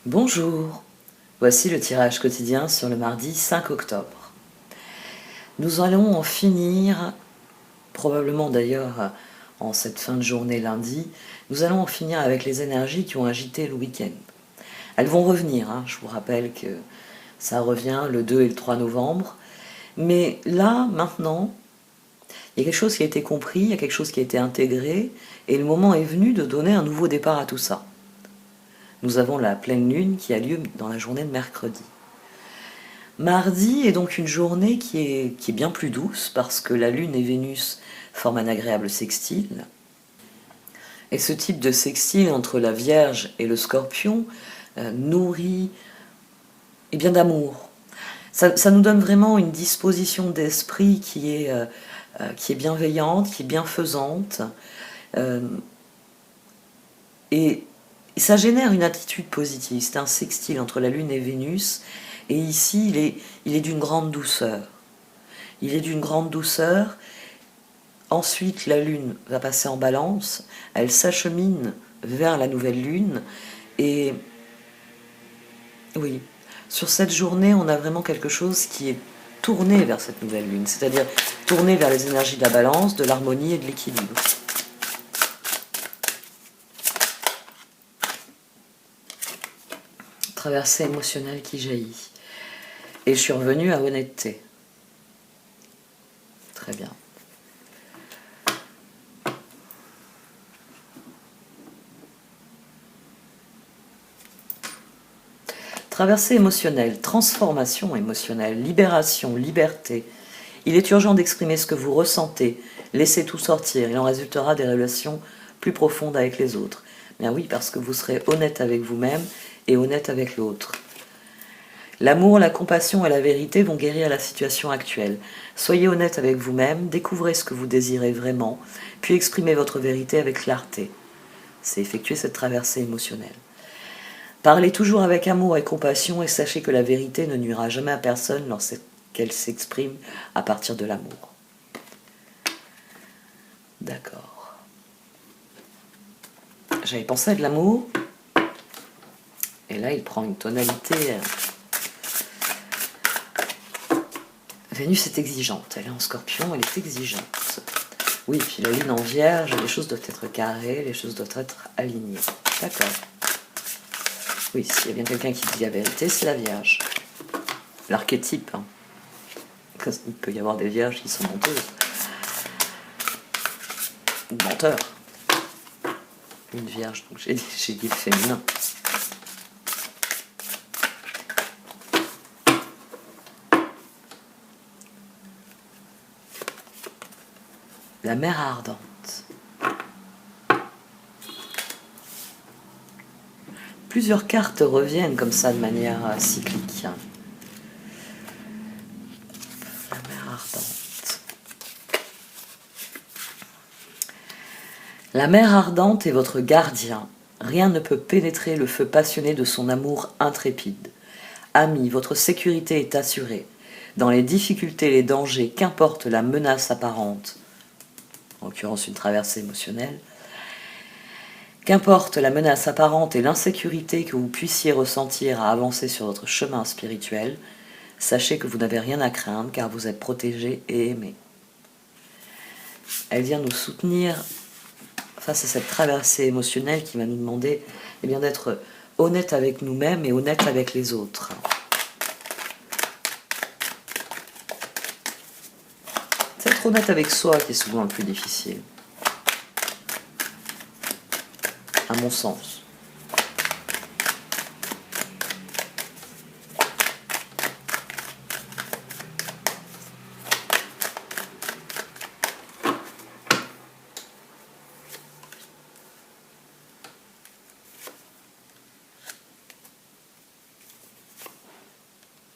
Bonjour, voici le tirage quotidien sur le mardi 5 octobre. Nous allons en finir, probablement d'ailleurs en cette fin de journée lundi, nous allons en finir avec les énergies qui ont agité le week-end. Elles vont revenir, je vous rappelle que ça revient le 2 et le 3 novembre, mais là, maintenant, il y a quelque chose qui a été compris, il y a quelque chose qui a été intégré, et le moment est venu de donner un nouveau départ à tout ça. Nous avons la pleine lune qui a lieu dans la journée de mercredi. Mardi est donc une journée qui est bien plus douce parce que la Lune et Vénus forment un agréable sextile. Et ce type de sextile entre la Vierge et le Scorpion nourrit bien d'amour. Ça nous donne vraiment une disposition d'esprit qui est bienveillante, qui est bienfaisante. Et ça génère une attitude positive. C'est un sextile entre la Lune et Vénus. Et ici, il est d'une grande douceur. Il est d'une grande douceur. Ensuite, la Lune va passer en balance. Elle s'achemine vers la nouvelle Lune. Et oui, sur cette journée, on a vraiment quelque chose qui est tourné vers cette nouvelle Lune. C'est-à-dire tourné vers les énergies de la balance, de l'harmonie et de l'équilibre. Traversée émotionnelle qui jaillit. Et je suis revenue à honnêteté. Très bien. Traversée émotionnelle, transformation émotionnelle, libération, liberté. Il est urgent d'exprimer ce que vous ressentez. Laissez tout sortir. Il en résultera des relations plus profondes avec les autres. Bien oui, parce que vous serez honnête avec vous-même et honnête avec l'autre. L'amour, la compassion et la vérité vont guérir la situation actuelle. Soyez honnête avec vous-même, découvrez ce que vous désirez vraiment, puis exprimez votre vérité avec clarté. C'est effectuer cette traversée émotionnelle. Parlez toujours avec amour et compassion et sachez que la vérité ne nuira jamais à personne lorsqu'elle s'exprime à partir de l'amour. D'accord. J'avais pensé à de l'amour, et là il prend une tonalité. Vénus est exigeante, elle est en Scorpion, elle est exigeante. Oui, puis la Lune en Vierge, les choses doivent être carrées, les choses doivent être alignées. D'accord. Oui, s'il y a bien quelqu'un qui dit la vérité, c'est la Vierge. L'archétype. Il peut y avoir des Vierges qui sont menteuses. Ou menteurs. Une Vierge, donc j'ai dit le féminin. La mer ardente. Plusieurs cartes reviennent comme ça de manière cyclique. La mer ardente. La mer ardente est votre gardien. Rien ne peut pénétrer le feu passionné de son amour intrépide. Ami, votre sécurité est assurée. Dans les difficultés et les dangers, qu'importe la menace apparente, en l'occurrence une traversée émotionnelle, qu'importe la menace apparente et l'insécurité que vous puissiez ressentir à avancer sur votre chemin spirituel, sachez que vous n'avez rien à craindre car vous êtes protégé et aimé. Elle vient nous soutenir face à cette traversée émotionnelle qui va nous demander d'être honnête avec nous-mêmes et honnête avec les autres. C'est être honnête avec soi qui est souvent le plus difficile. À mon sens.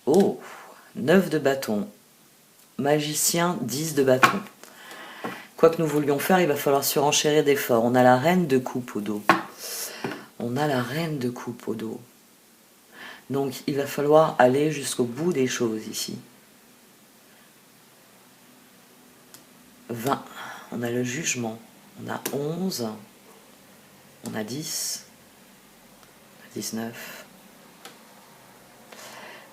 Oh, 9 de bâton. Magicien, 10 de bâton. Quoi que nous voulions faire, il va falloir surenchérir d'efforts. On a la reine de coupe au dos. On a la reine de coupe au dos. Donc il va falloir aller jusqu'au bout des choses ici. 20. On a le jugement. On a 11. On a 10. On a 19.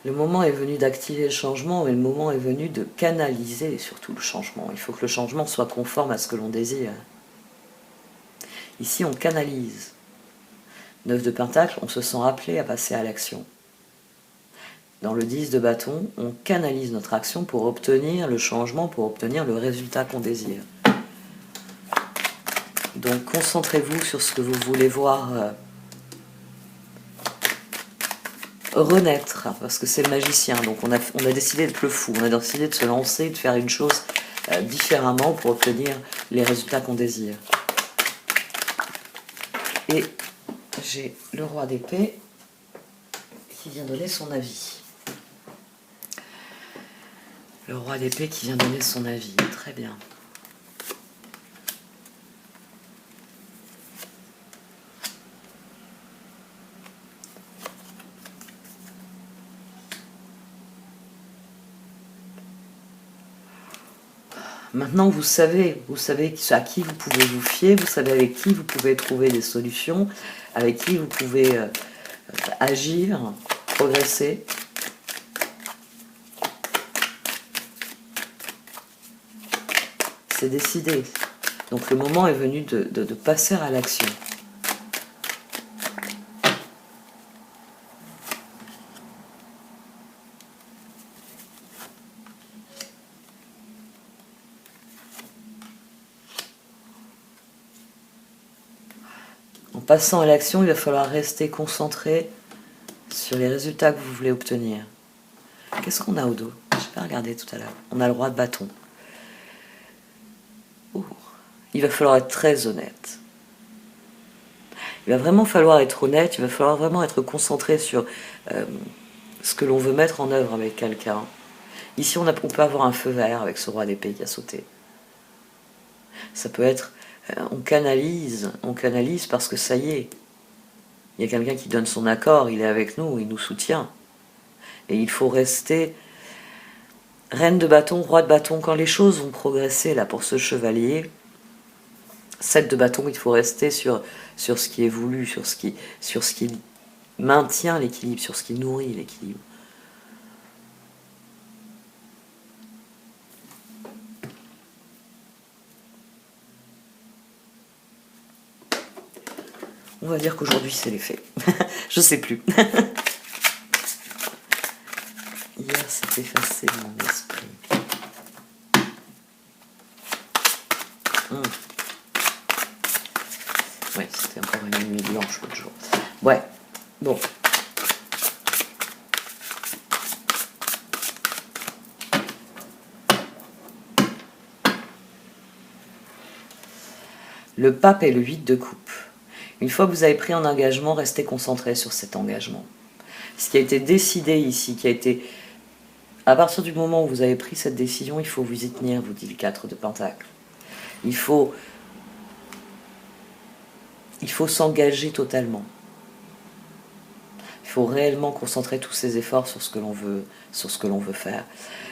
Le moment est venu d'activer le changement, mais le moment est venu de canaliser surtout le changement. Il faut que le changement soit conforme à ce que l'on désire. Ici, on canalise. 9 de Pentacle, on se sent appelé à passer à l'action. Dans le 10 de bâton, on canalise notre action pour obtenir le changement, pour obtenir le résultat qu'on désire. Donc concentrez-vous sur ce que vous voulez voir renaître, parce que c'est le magicien. Donc on a décidé d'être le fou, on a décidé de se lancer, de faire une chose différemment pour obtenir les résultats qu'on désire. Et j'ai le roi d'épée qui vient donner son avis. Le roi d'épée qui vient donner son avis. Très bien. Maintenant, vous savez à qui vous pouvez vous fier, vous savez avec qui vous pouvez trouver des solutions, avec qui vous pouvez agir, progresser. C'est décidé. Donc le moment est venu de passer à l'action. En passant à l'action, il va falloir rester concentré sur les résultats que vous voulez obtenir. Qu'est-ce qu'on a au dos? Je n'ai pas regardé tout à l'heure. On a le roi de bâton. Oh. Il va falloir être très honnête. Il va vraiment falloir être honnête, il va falloir vraiment être concentré sur ce que l'on veut mettre en œuvre avec quelqu'un. Ici, on peut avoir un feu vert avec ce roi d'épée qui a sauté. Ça peut être, on canalise parce que ça y est, il y a quelqu'un qui donne son accord, il est avec nous, il nous soutient. Et il faut rester reine de bâton, roi de bâton. Quand les choses vont progresser là pour ce chevalier, 7 de bâton, il faut rester sur ce qui est voulu, sur ce qui maintient l'équilibre, sur ce qui nourrit l'équilibre. On va dire qu'aujourd'hui c'est les faits. Je sais plus. Hier s'est effacé de mon esprit. Ouais, c'était encore une nuit blanche l'autre jour. Ouais, bon. Le pape est le 8 de coupe. Une fois que vous avez pris un engagement, restez concentré sur cet engagement. Ce qui a été décidé ici, qui a été... À partir du moment où vous avez pris cette décision, il faut vous y tenir, vous dit le 4 de Pentacle. Il faut s'engager totalement. Il faut réellement concentrer tous ses efforts sur ce que l'on veut faire.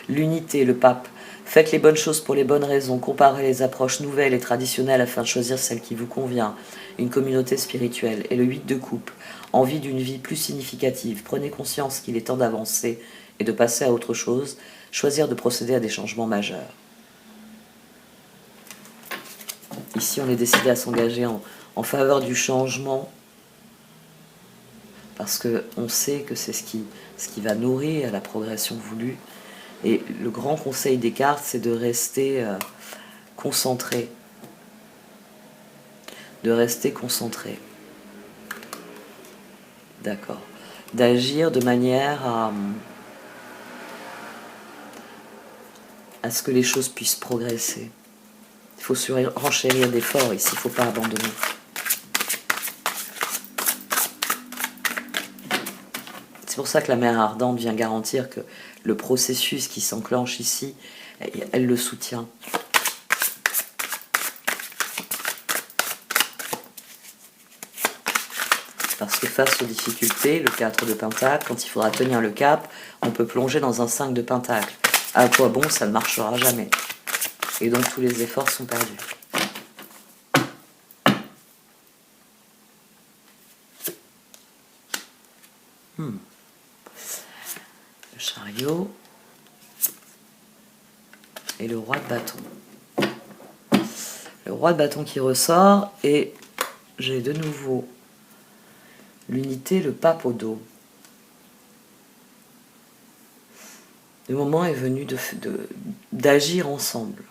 L'unité, le pape. Faites les bonnes choses pour les bonnes raisons. Comparez les approches nouvelles et traditionnelles afin de choisir celle qui vous convient. Une communauté spirituelle. Et le 8 de coupe. Envie d'une vie plus significative. Prenez conscience qu'il est temps d'avancer et de passer à autre chose. Choisir de procéder à des changements majeurs. Ici, on est décidé à s'engager en faveur du changement. Parce qu'on sait que c'est ce qui va nourrir la progression voulue. Et le grand conseil des cartes, c'est de rester concentré. De rester concentré. D'accord. D'agir de manière à ce que les choses puissent progresser. Il faut renchérir d'efforts ici, il ne faut pas abandonner. C'est pour ça que la mer ardente vient garantir que le processus qui s'enclenche ici, elle le soutient. Parce que face aux difficultés, le 4 de Pentacle, quand il faudra tenir le cap, on peut plonger dans un 5 de Pentacle. À quoi bon, ça ne marchera jamais. Et donc tous les efforts sont perdus. chariot et le roi de bâton. Le roi de bâton qui ressort et j'ai de nouveau l'unité, le pape au dos. Le moment est venu d'agir ensemble.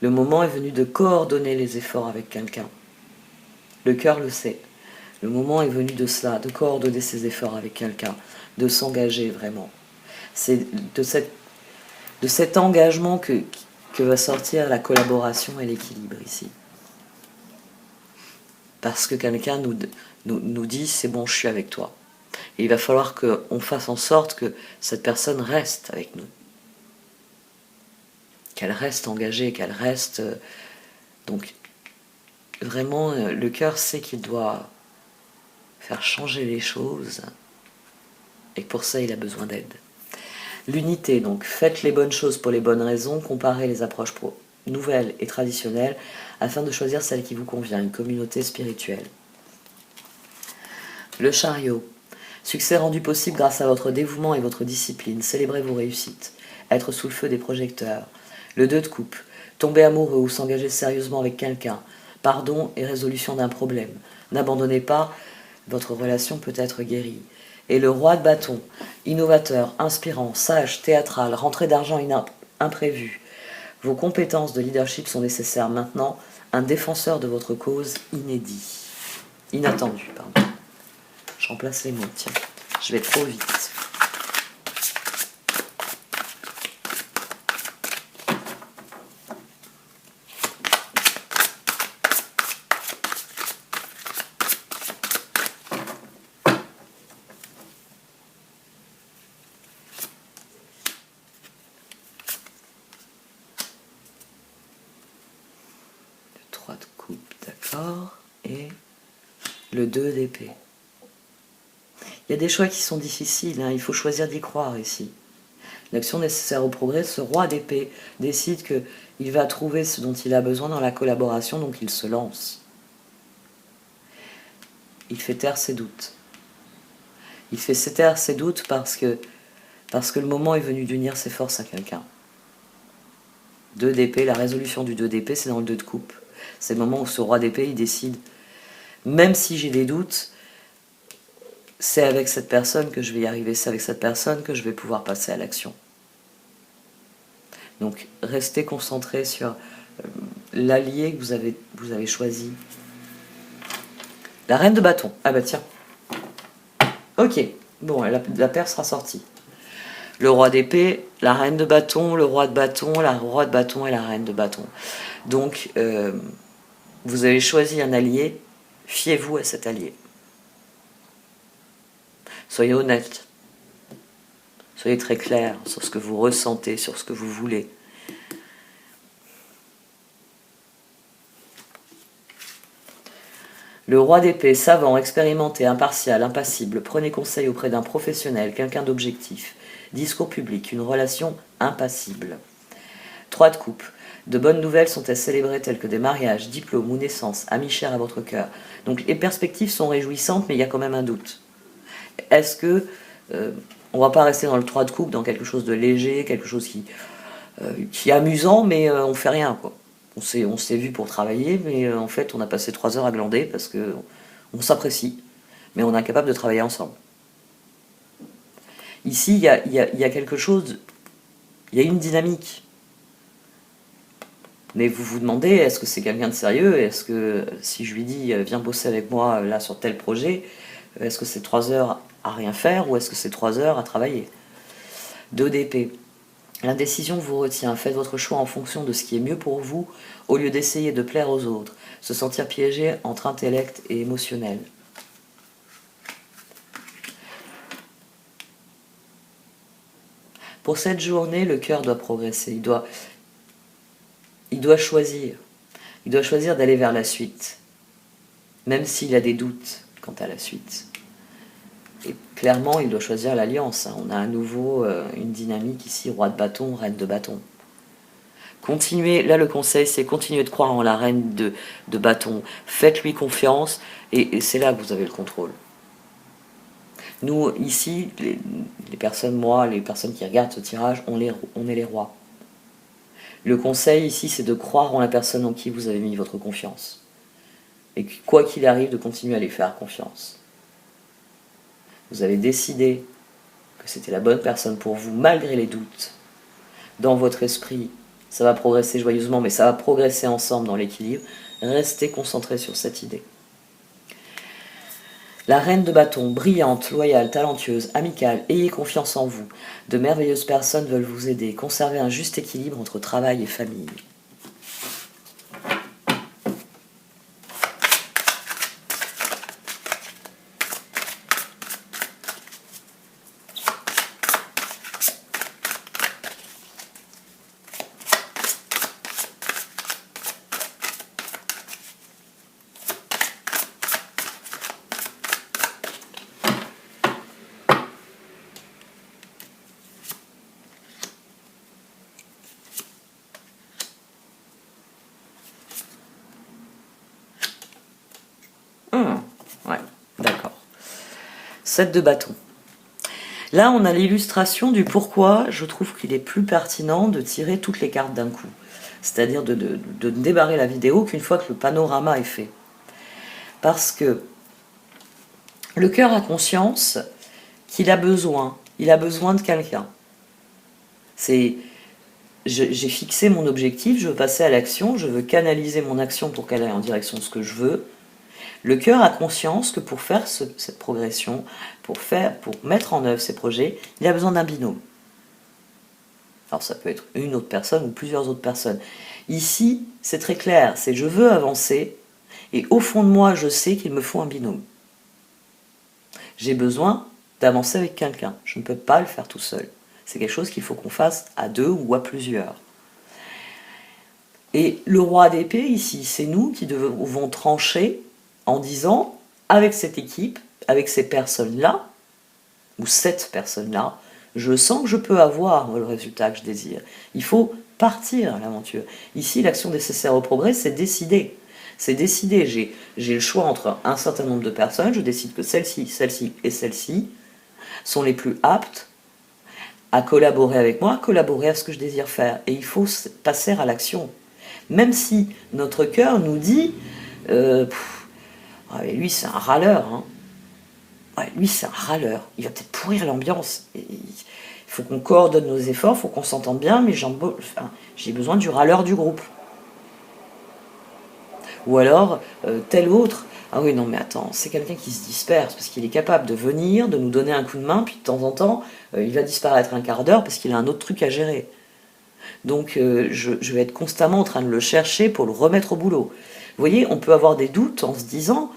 Le moment est venu de coordonner les efforts avec quelqu'un. Le cœur le sait. Le moment est venu de cela, de coordonner ses efforts avec quelqu'un, de s'engager vraiment. C'est de cet engagement que va sortir la collaboration et l'équilibre ici. Parce que quelqu'un nous dit « c'est bon, je suis avec toi ». Et il va falloir qu'on fasse en sorte que cette personne reste avec nous. Qu'elle reste engagée, qu'elle reste... donc, vraiment, le cœur sait qu'il doit faire changer les choses et que pour ça, il a besoin d'aide. L'unité, donc, faites les bonnes choses pour les bonnes raisons, comparez les approches nouvelles et traditionnelles afin de choisir celle qui vous convient, une communauté spirituelle. Le chariot. Succès rendu possible grâce à votre dévouement et votre discipline. Célébrez vos réussites. Être sous le feu des projecteurs. Le 2 de coupe. Tomber amoureux ou s'engager sérieusement avec quelqu'un. Pardon et résolution d'un problème. N'abandonnez pas, votre relation peut être guérie. Et le roi de bâton. Innovateur, inspirant, sage, théâtral, rentrée d'argent imprévue. Vos compétences de leadership sont nécessaires maintenant. Un défenseur de votre cause inédit. Inattendu, pardon. Je remplace les mots, tiens. Je vais trop vite. Le 3 de coupe, d'accord. Et le 2 d'épée. Il y a des choix qui sont difficiles, hein. Il faut choisir d'y croire ici. L'action nécessaire au progrès, ce roi d'épée décide qu'il va trouver ce dont il a besoin dans la collaboration, donc il se lance. Il fait taire ses doutes. Il fait taire ses doutes parce que le moment est venu d'unir ses forces à quelqu'un. 2 d'épée, la résolution du 2 d'épée, c'est dans le 2 de coupe. C'est le moment où ce roi d'épée, il décide, même si j'ai des doutes, c'est avec cette personne que je vais y arriver, c'est avec cette personne que je vais pouvoir passer à l'action. Donc, restez concentré sur l'allié que vous avez choisi. La reine de bâton. Ah bah tiens. Ok, bon, la paire sera sortie. Le roi d'épée, la reine de bâton, le roi de bâton, la roi de bâton et la reine de bâton. Donc, vous avez choisi un allié, fiez-vous à cet allié. Soyez honnête. Soyez très clair sur ce que vous ressentez, sur ce que vous voulez. Le roi d'épée, savant, expérimenté, impartial, impassible, prenez conseil auprès d'un professionnel, quelqu'un d'objectif. Discours public, une relation impassible. 3 de coupe. De bonnes nouvelles sont à célébrer telles que des mariages, diplômes ou naissances, amis chers à votre cœur. Donc les perspectives sont réjouissantes, mais il y a quand même un doute. Est-ce que on va pas rester dans le 3 de coupe, dans quelque chose de léger, quelque chose qui est amusant, mais on fait rien, quoi. On s'est vu pour travailler, mais en fait on a passé 3 heures à glander parce que on s'apprécie, mais on est incapable de travailler ensemble. Ici, il y a quelque chose, il y a une dynamique. Mais vous vous demandez, est-ce que c'est quelqu'un de sérieux? Est-ce que si je lui dis, viens bosser avec moi là sur tel projet, est-ce que c'est 3 heures à rien faire ou est-ce que c'est 3 heures à travailler? 2 d'épée. L'indécision vous retient. Faites votre choix en fonction de ce qui est mieux pour vous, au lieu d'essayer de plaire aux autres. Se sentir piégé entre intellect et émotionnel. Pour cette journée, le cœur doit progresser. Il doit choisir. Il doit choisir d'aller vers la suite, même s'il a des doutes quant à la suite. Et clairement, il doit choisir l'alliance. On a à nouveau une dynamique ici, roi de bâton, reine de bâton. Continuez, là le conseil, c'est continuer de croire en la reine de bâton. Faites-lui confiance et c'est là que vous avez le contrôle. Nous, ici, les personnes, moi, les personnes qui regardent ce tirage, on est les rois. Le conseil ici, c'est de croire en la personne en qui vous avez mis votre confiance. Et quoi qu'il arrive, de continuer à les faire confiance. Vous avez décidé que c'était la bonne personne pour vous, malgré les doutes. Dans votre esprit, ça va progresser joyeusement, mais ça va progresser ensemble dans l'équilibre. Restez concentrés sur cette idée. La reine de bâton, brillante, loyale, talentueuse, amicale, ayez confiance en vous. De merveilleuses personnes veulent vous aider. Conservez un juste équilibre entre travail et famille. Ouais, d'accord. 7 de bâton. Là, on a l'illustration du pourquoi je trouve qu'il est plus pertinent de tirer toutes les cartes d'un coup. C'est-à-dire de débarrer la vidéo qu'une fois que le panorama est fait. Parce que le cœur a conscience qu'il a besoin. Il a besoin de quelqu'un. J'ai fixé mon objectif, je veux passer à l'action, je veux canaliser mon action pour qu'elle aille en direction de ce que je veux. Le cœur a conscience que pour faire cette progression, pour mettre en œuvre ces projets, il a besoin d'un binôme. Alors ça peut être une autre personne ou plusieurs autres personnes. Ici, c'est très clair, c'est je veux avancer et au fond de moi, je sais qu'il me faut un binôme. J'ai besoin d'avancer avec quelqu'un. Je ne peux pas le faire tout seul. C'est quelque chose qu'il faut qu'on fasse à deux ou à plusieurs. Et le roi d'épée ici, c'est nous qui devons trancher en disant, avec cette équipe, avec ces personnes-là, ou cette personne-là, je sens que je peux avoir le résultat que je désire. Il faut partir à l'aventure. Ici, l'action nécessaire au progrès, c'est décider. C'est décider. J'ai le choix entre un certain nombre de personnes, je décide que celle-ci, celle-ci et celle-ci sont les plus aptes à collaborer avec moi, à collaborer à ce que je désire faire. Et il faut passer à l'action. Même si notre cœur nous dit ah, lui, c'est un râleur. Hein. Ouais, lui, c'est un râleur. Il va peut-être pourrir l'ambiance. Il faut qu'on coordonne nos efforts, il faut qu'on s'entende bien, mais j'ai besoin du râleur du groupe. Ou alors, tel autre, ah oui, non, mais attends, c'est quelqu'un qui se disperse, parce qu'il est capable de venir, de nous donner un coup de main, puis de temps en temps, il va disparaître un quart d'heure, parce qu'il a un autre truc à gérer. Donc, je vais être constamment en train de le chercher pour le remettre au boulot. Vous voyez, on peut avoir des doutes en se disant...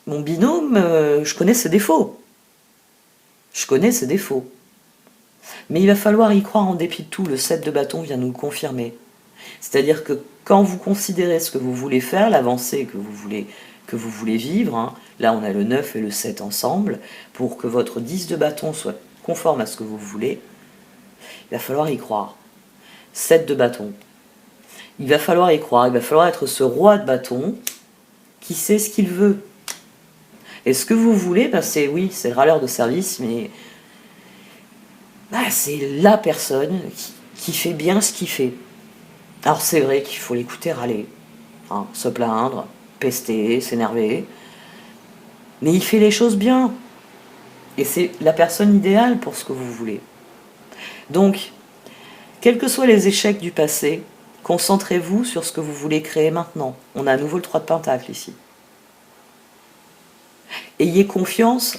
mon binôme, je connais ses défauts. Je connais ses défauts. Mais il va falloir y croire en dépit de tout. Le 7 de bâton vient nous le confirmer. C'est-à-dire que quand vous considérez ce que vous voulez faire, l'avancée que vous voulez vivre, hein, là on a le 9 et le 7 ensemble, pour que votre 10 de bâton soit conforme à ce que vous voulez, il va falloir y croire. 7 de bâton. Il va falloir y croire, il va falloir être ce roi de bâton qui sait ce qu'il veut. Et ce que vous voulez, ben c'est le râleur de service, mais c'est la personne qui fait bien ce qu'il fait. Alors c'est vrai qu'il faut l'écouter râler, hein, se plaindre, pester, s'énerver, mais il fait les choses bien. Et c'est la personne idéale pour ce que vous voulez. Donc, quels que soient les échecs du passé, concentrez-vous sur ce que vous voulez créer maintenant. On a à nouveau le 3 de Pentacle ici. Ayez confiance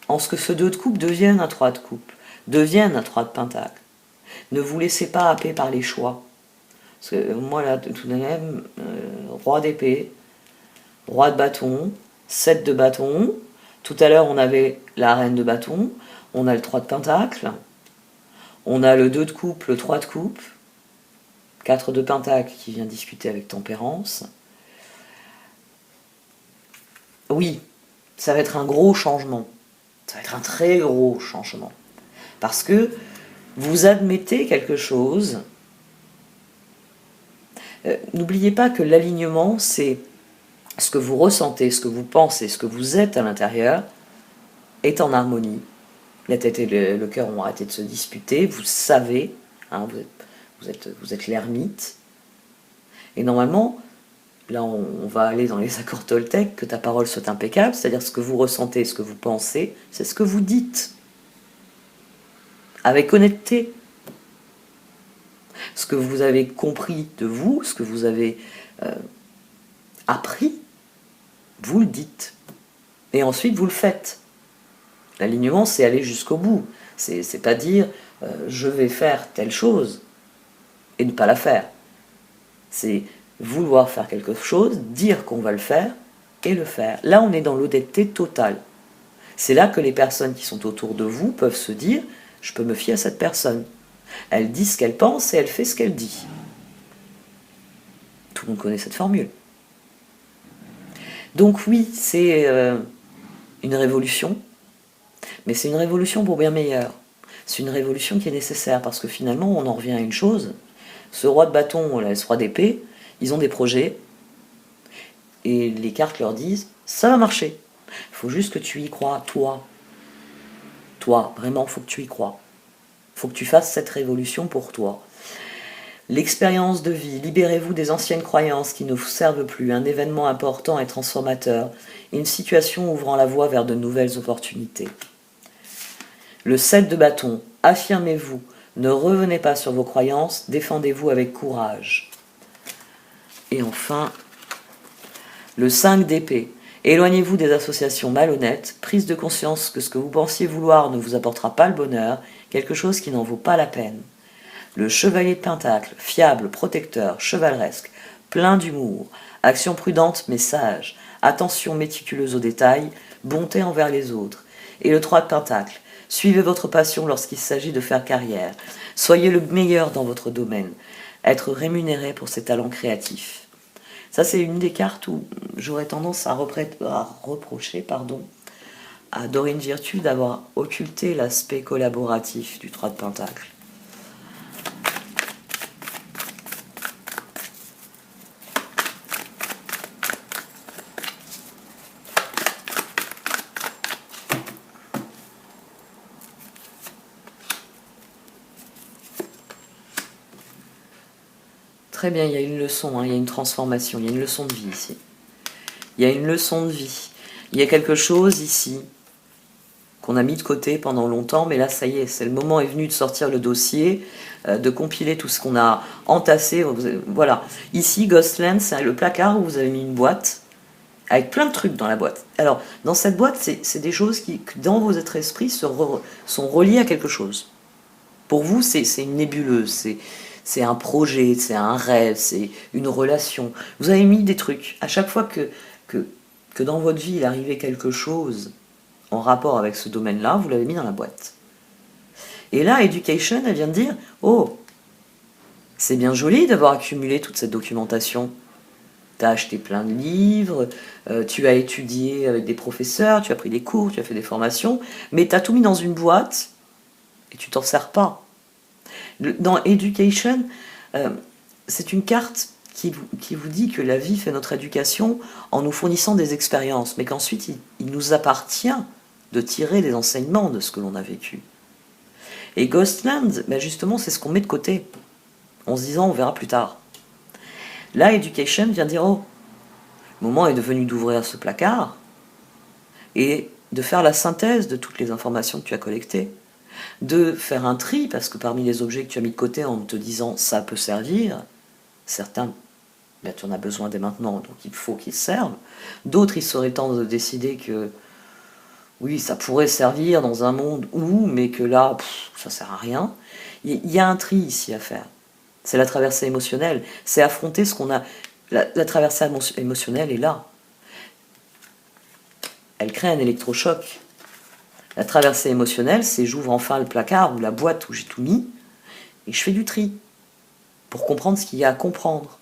en ce que ce 2 de coupe devienne un 3 de coupe, devienne un 3 de Pentacle. Ne vous laissez pas happer par les choix. Parce que moi, là, tout de même, roi d'épée, roi de bâton, 7 de bâton. Tout à l'heure, on avait la reine de bâton, on a le 3 de Pentacle, on a le 2 de coupe, le 3 de coupe, 4 de Pentacle qui vient discuter avec tempérance. Oui, ça va être un gros changement. Ça va être un très gros changement. Parce que vous admettez quelque chose. N'oubliez pas que l'alignement, c'est ce que vous ressentez, ce que vous pensez, ce que vous êtes à l'intérieur est en harmonie. La tête et le cœur ont arrêté de se disputer, vous savez, hein, vous êtes l'ermite. Et normalement, là on va aller dans les accords Toltec, que ta parole soit impeccable, c'est-à-dire ce que vous ressentez, ce que vous pensez, c'est ce que vous dites. Avec honnêteté. Ce que vous avez compris de vous, ce que vous avez appris, vous le dites. Et ensuite, vous le faites. L'alignement, c'est aller jusqu'au bout. C'est pas dire je vais faire telle chose et ne pas la faire. C'est vouloir faire quelque chose, dire qu'on va le faire et le faire. Là, on est dans l'honnêteté totale. C'est là que les personnes qui sont autour de vous peuvent se dire je peux me fier à cette personne. Elle dit ce qu'elle pense et elle fait ce qu'elle dit. Tout le monde connaît cette formule. Donc oui, c'est une révolution, mais c'est une révolution pour bien meilleur. C'est une révolution qui est nécessaire, parce que finalement, on en revient à une chose. Ce roi de bâton, ce roi d'épée, ils ont des projets, et les cartes leur disent, ça va marcher. Il faut juste que tu y crois, toi. Toi, vraiment, il faut que tu y crois. Il faut que tu fasses cette révolution pour toi. L'expérience de vie, libérez-vous des anciennes croyances qui ne vous servent plus, un événement important et transformateur, et une situation ouvrant la voie vers de nouvelles opportunités. Le 7 de bâton, affirmez-vous, ne revenez pas sur vos croyances, défendez-vous avec courage. Et enfin, le 5 d'épée, éloignez-vous des associations malhonnêtes, prise de conscience que ce que vous pensiez vouloir ne vous apportera pas le bonheur, quelque chose qui n'en vaut pas la peine. Le chevalier de Pentacle, fiable, protecteur, chevaleresque, plein d'humour, action prudente mais sage, attention méticuleuse aux détails, bonté envers les autres. Et le 3 de Pentacle, suivez votre passion lorsqu'il s'agit de faire carrière, soyez le meilleur dans votre domaine, être rémunéré pour ses talents créatifs. Ça, c'est une des cartes où j'aurais tendance à reprocher à Dorine Virtue d'avoir occulté l'aspect collaboratif du 3 de Pentacle. Très bien, il y a une leçon, il y a une transformation, il y a une leçon de vie ici. Il y a une leçon de vie. Il y a quelque chose ici qu'on a mis de côté pendant longtemps, mais là, ça y est, c'est le moment est venu de sortir le dossier, de compiler tout ce qu'on a entassé. Voilà. Ici, Ghostland, c'est le placard où vous avez mis une boîte, avec plein de trucs dans la boîte. Alors, dans cette boîte, c'est des choses qui, dans vos êtres esprits, sont reliées à quelque chose. Pour vous, c'est une nébuleuse, c'est un projet, c'est un rêve, c'est une relation. Vous avez mis des trucs. À chaque fois que dans votre vie, il arrivait quelque chose en rapport avec ce domaine-là, vous l'avez mis dans la boîte. Et là, Education, elle vient de dire, oh, c'est bien joli d'avoir accumulé toute cette documentation. Tu as acheté plein de livres, tu as étudié avec des professeurs, tu as pris des cours, tu as fait des formations, mais tu as tout mis dans une boîte et tu t'en sers pas. Dans Education, c'est une carte qui vous dit que la vie fait notre éducation en nous fournissant des expériences, mais qu'ensuite il nous appartient de tirer des enseignements de ce que l'on a vécu. Et Ghostland, ben justement, c'est ce qu'on met de côté, en se disant on verra plus tard. Là, Education vient dire oh, le moment est devenu d'ouvrir ce placard et de faire la synthèse de toutes les informations que tu as collectées, de faire un tri, parce que parmi les objets que tu as mis de côté en te disant ça peut servir, certains, ben, tu en as besoin dès maintenant, donc il faut qu'ils servent. D'autres, il serait temps de décider que oui, ça pourrait servir dans un monde où, mais que là, ça sert à rien. Il y a un tri ici à faire. C'est la traversée émotionnelle. C'est affronter ce qu'on a. La traversée émotionnelle est là. Elle crée un électrochoc. La traversée émotionnelle, c'est j'ouvre enfin le placard ou la boîte où j'ai tout mis et je fais du tri pour comprendre ce qu'il y a à comprendre.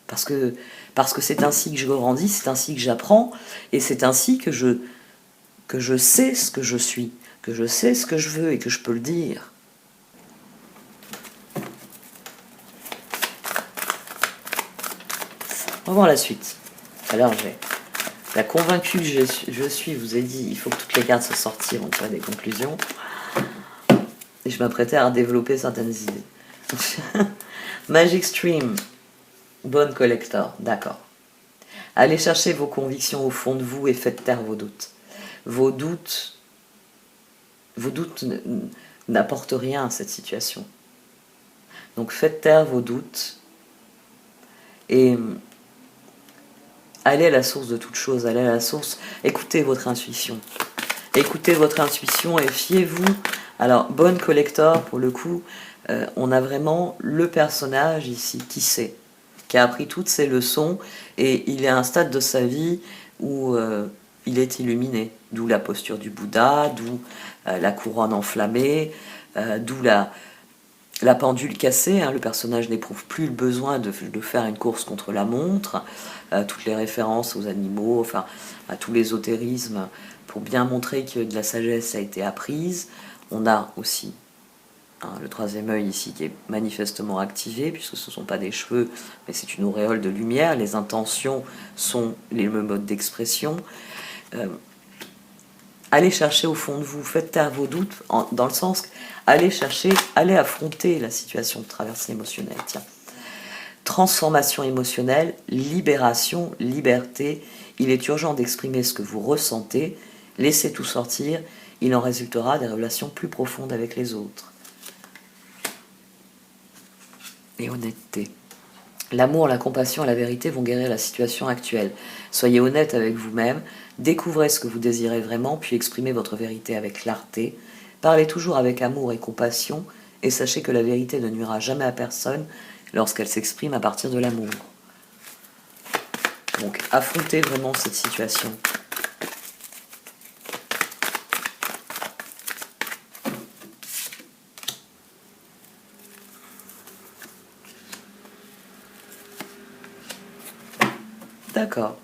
Parce que c'est ainsi que je grandis, c'est ainsi que j'apprends, et c'est ainsi que je sais ce que je suis, que je sais ce que je veux et que je peux le dire. va voir la suite. Alors, la convaincue que je suis vous ai dit, il faut que toutes les cartes soient sorties, on tire des conclusions. Et je m'apprêtais à développer certaines idées. Magic Stream, bonne collector, d'accord. Allez chercher vos convictions au fond de vous et faites taire vos doutes. Vos doutes n'apportent rien à cette situation. Donc faites taire vos doutes et allez à la source de toute chose, allez à la source, écoutez votre intuition. Écoutez votre intuition et fiez-vous. Alors, bonne collector, pour le coup, on a vraiment le personnage ici qui sait, qui a appris toutes ses leçons et il est à un stade de sa vie où il est illuminé. D'où la posture du Bouddha, d'où la couronne enflammée, d'où la pendule cassée. Le personnage n'éprouve plus le besoin de faire une course contre la montre. Toutes les références aux animaux, enfin à tout l'ésotérisme, pour bien montrer que de la sagesse a été apprise. On a aussi le troisième œil ici qui est manifestement activé, puisque ce ne sont pas des cheveux, mais c'est une auréole de lumière. Les intentions sont les mêmes modes d'expression. Allez chercher au fond de vous, faites taire vos doutes, dans le sens, allez affronter la situation de traversée émotionnelle. Tiens. Transformation émotionnelle, libération, liberté. Il est urgent d'exprimer ce que vous ressentez, laissez tout sortir, il en résultera des relations plus profondes avec les autres. Et honnêteté. L'amour, la compassion et la vérité vont guérir la situation actuelle. Soyez honnête avec vous-même, découvrez ce que vous désirez vraiment, puis exprimez votre vérité avec clarté. Parlez toujours avec amour et compassion, et sachez que la vérité ne nuira jamais à personne lorsqu'elle s'exprime à partir de l'amour. Donc, affrontez vraiment cette situation. D'accord.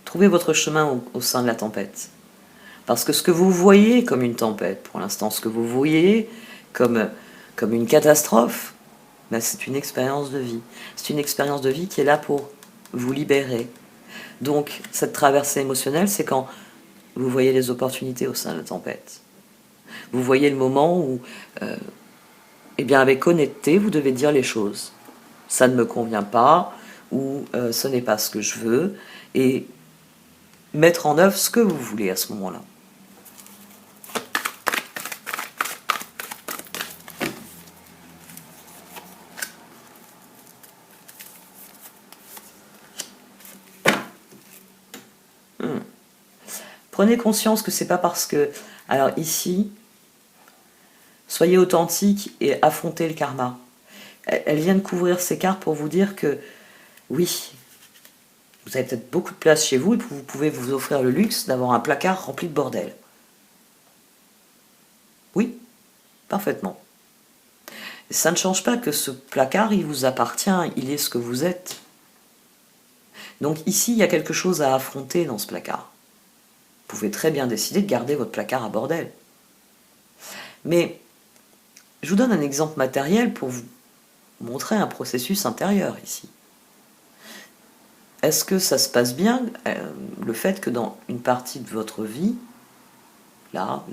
Trouvez votre chemin au sein de la tempête. Parce que ce que vous voyez comme une tempête, pour l'instant, ce que vous voyez comme une catastrophe, ben c'est une expérience de vie. C'est une expérience de vie qui est là pour vous libérer. Donc, cette traversée émotionnelle, c'est quand vous voyez les opportunités au sein de la tempête. Vous voyez le moment où, eh bien, avec honnêteté, vous devez dire les choses. Ça ne me convient pas, ou ce n'est pas ce que je veux, et mettre en œuvre ce que vous voulez à ce moment-là. Prenez conscience que c'est pas parce que... Alors ici, soyez authentique et affrontez le karma. Elle vient de couvrir ces cartes pour vous dire que, oui, vous avez peut-être beaucoup de place chez vous et vous pouvez vous offrir le luxe d'avoir un placard rempli de bordel. Oui, parfaitement. Ça ne change pas que ce placard, il vous appartient, il est ce que vous êtes. Donc ici, il y a quelque chose à affronter dans ce placard. Vous pouvez très bien décider de garder votre placard à bordel. Mais je vous donne un exemple matériel pour vous montrer un processus intérieur ici. Est-ce que ça se passe bien, le fait que dans une partie de votre vie, là,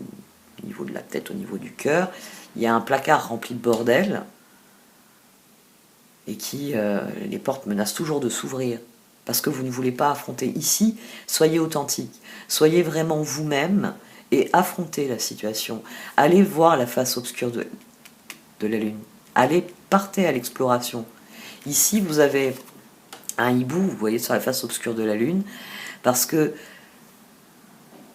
au niveau de la tête, au niveau du cœur, il y a un placard rempli de bordel et qui, les portes menacent toujours de s'ouvrir parce que vous ne voulez pas affronter. Ici, soyez authentique, soyez vraiment vous-même et affrontez la situation. Allez voir la face obscure de la Lune. Allez, partez à l'exploration. Ici, vous avez un hibou, vous voyez, sur la face obscure de la Lune, parce que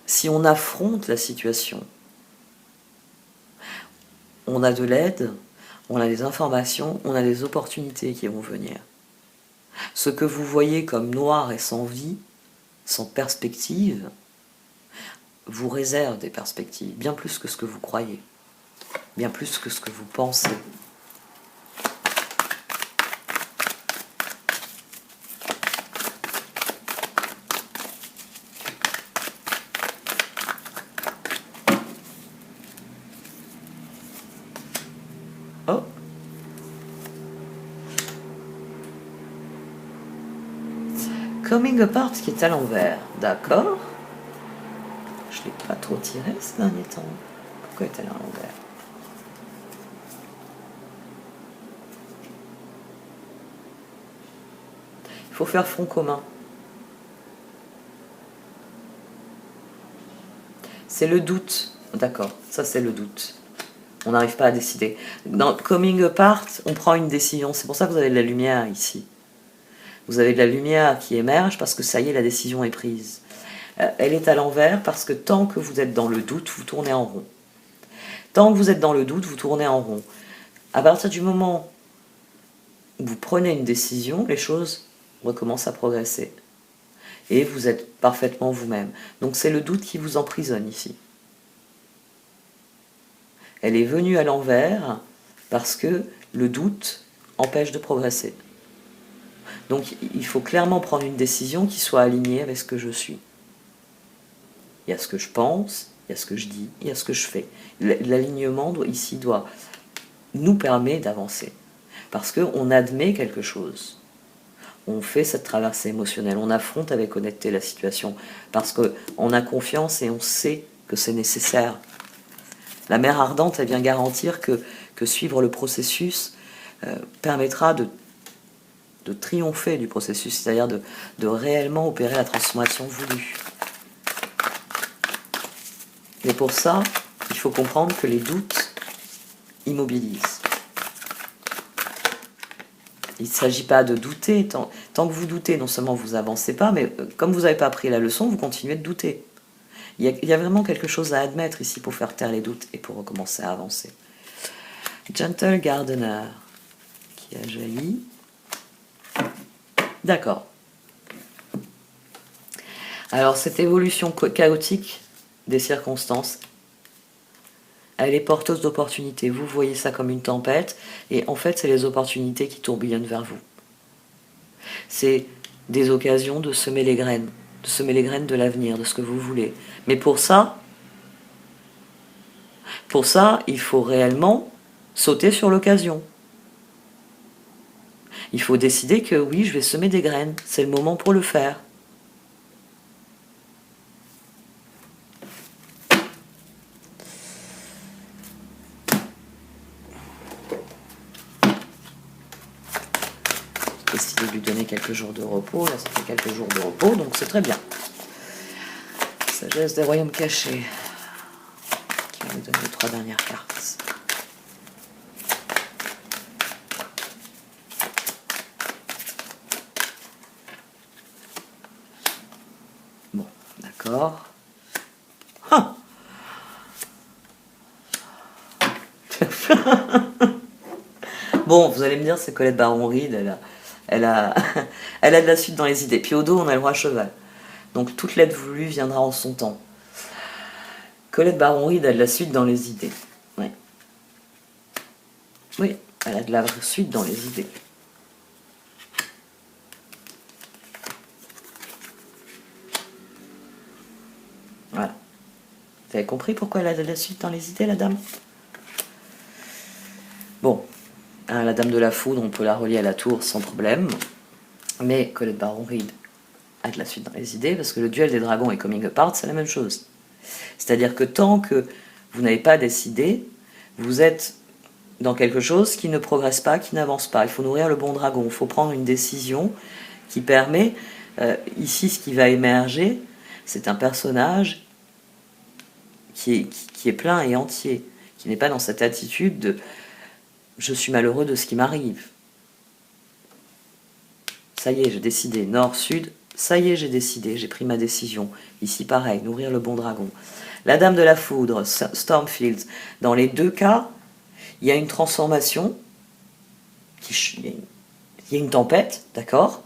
si on affronte la situation, on a de l'aide, on a des informations, on a des opportunités qui vont venir. Ce que vous voyez comme noir et sans vie, sans perspective, vous réserve des perspectives, bien plus que ce que vous croyez, bien plus que ce que vous pensez. Oh! Coming Apart qui est à l'envers, d'accord. Je ne l'ai pas trop tiré ces derniers temps. Pourquoi est-elle à l'envers? Il faut faire front commun. C'est le doute, d'accord, ça c'est le doute. On n'arrive pas à décider. Dans Coming Apart, on prend une décision. C'est pour ça que vous avez de la lumière ici. Vous avez de la lumière qui émerge parce que ça y est, la décision est prise. Elle est à l'envers parce que tant que vous êtes dans le doute, vous tournez en rond. Tant que vous êtes dans le doute, vous tournez en rond. À partir du moment où vous prenez une décision, les choses recommencent à progresser. Et vous êtes parfaitement vous-même. Donc c'est le doute qui vous emprisonne ici. Elle est venue à l'envers parce que le doute empêche de progresser. Donc il faut clairement prendre une décision qui soit alignée avec ce que je suis. Il y a ce que je pense, il y a ce que je dis, il y a ce que je fais. L'alignement ici doit nous permettre d'avancer. Parce qu'on admet quelque chose. On fait cette traversée émotionnelle, on affronte avec honnêteté la situation. Parce qu'on a confiance et on sait que c'est nécessaire. La mère ardente, elle vient garantir que suivre le processus permettra de triompher du processus, c'est-à-dire de réellement opérer la transformation voulue. Et pour ça, il faut comprendre que les doutes immobilisent. Il ne s'agit pas de douter. Tant que vous doutez, non seulement vous n'avancez pas, mais comme vous n'avez pas appris la leçon, vous continuez de douter. Il y a vraiment quelque chose à admettre ici pour faire taire les doutes et pour recommencer à avancer. Gentle Gardener, qui a jailli. D'accord. Alors, cette évolution chaotique des circonstances, elle est porteuse d'opportunités. Vous voyez ça comme une tempête, et en fait, c'est les opportunités qui tourbillonnent vers vous. C'est des occasions de semer les graines de l'avenir, de ce que vous voulez. Mais pour ça, il faut réellement sauter sur l'occasion. Il faut décider que oui, je vais semer des graines. C'est le moment pour le faire. J'ai décidé de lui donner quelques jours de repos. Là, ça fait quelques jours de repos, donc c'est très bien. Sagesse des royaumes cachés. Qui va nous donner les 3 dernières cartes. Bon, d'accord. Ah bon, vous allez me dire, c'est Colette Baron-Reid, elle a de la suite dans les idées. Puis au dos, on a le roi cheval. Donc toute l'aide voulue viendra en son temps. Colette Baron-Reid a de la suite dans les idées. Oui. Oui, elle a de la suite dans les idées. Voilà. Vous avez compris pourquoi elle a de la suite dans les idées, la dame? Bon, hein, la dame de la foudre, on peut la relier à la tour sans problème. Mais Colette Baron-Reid a de la suite dans les idées, parce que le duel des dragons et Coming Apart, c'est la même chose. C'est-à-dire que tant que vous n'avez pas décidé, vous êtes dans quelque chose qui ne progresse pas, qui n'avance pas. Il faut nourrir le bon dragon, il faut prendre une décision qui permet... ici, ce qui va émerger, c'est un personnage qui est plein et entier, qui n'est pas dans cette attitude de « je suis malheureux de ce qui m'arrive ». Ça y est, j'ai décidé, nord, sud, ça y est, j'ai décidé, j'ai pris ma décision. Ici, pareil, nourrir le bon dragon. La dame de la foudre, Stormfield, dans les 2 cas, il y a une transformation, il y a une tempête, d'accord?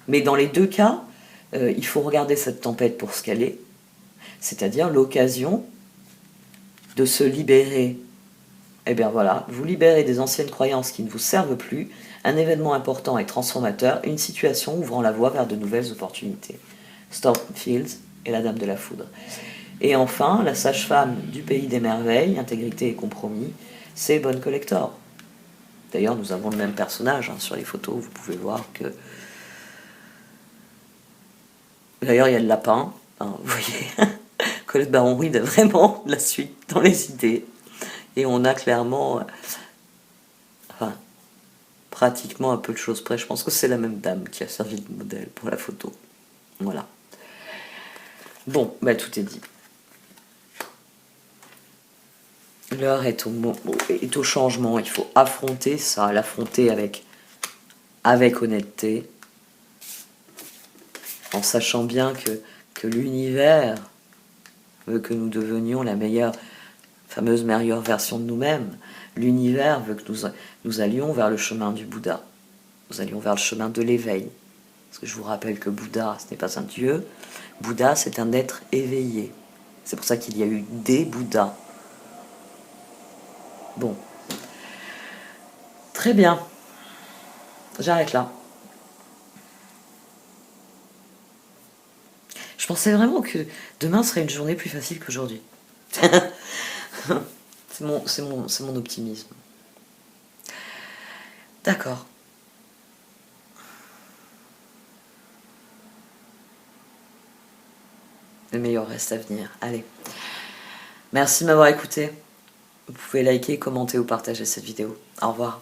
Mais dans les 2 cas, il faut regarder cette tempête pour ce qu'elle est, c'est-à-dire l'occasion de se libérer. Eh bien voilà, vous libérez des anciennes croyances qui ne vous servent plus, un événement important et transformateur, une situation ouvrant la voie vers de nouvelles opportunités. Stormfield et la Dame de la Foudre. Et enfin, la sage-femme du pays des merveilles, intégrité et compromis, c'est Bonne Collector. D'ailleurs, nous avons le même personnage, hein, sur les photos, vous pouvez voir que D'ailleurs, il y a le lapin. Hein, vous voyez, Colette Baron-Rude a vraiment de la suite dans les idées. Et on a clairement, enfin, pratiquement un peu de choses près. Je pense que c'est la même dame qui a servi de modèle pour la photo. Voilà. Bon, bah, tout est dit. L'heure est au changement. Il faut affronter ça, l'affronter avec honnêteté, en sachant bien que l'univers veut que nous devenions la fameuse meilleure version de nous-mêmes. L'univers veut que nous allions vers le chemin du Bouddha. Nous allions vers le chemin de l'éveil. Parce que je vous rappelle que Bouddha, ce n'est pas un dieu. Bouddha, c'est un être éveillé. C'est pour ça qu'il y a eu des Bouddhas. Bon. Très bien. J'arrête là. Je pensais vraiment que demain serait une journée plus facile qu'aujourd'hui. C'est mon optimisme. D'accord. Le meilleur reste à venir. Allez. Merci de m'avoir écouté. Vous pouvez liker, commenter ou partager cette vidéo. Au revoir.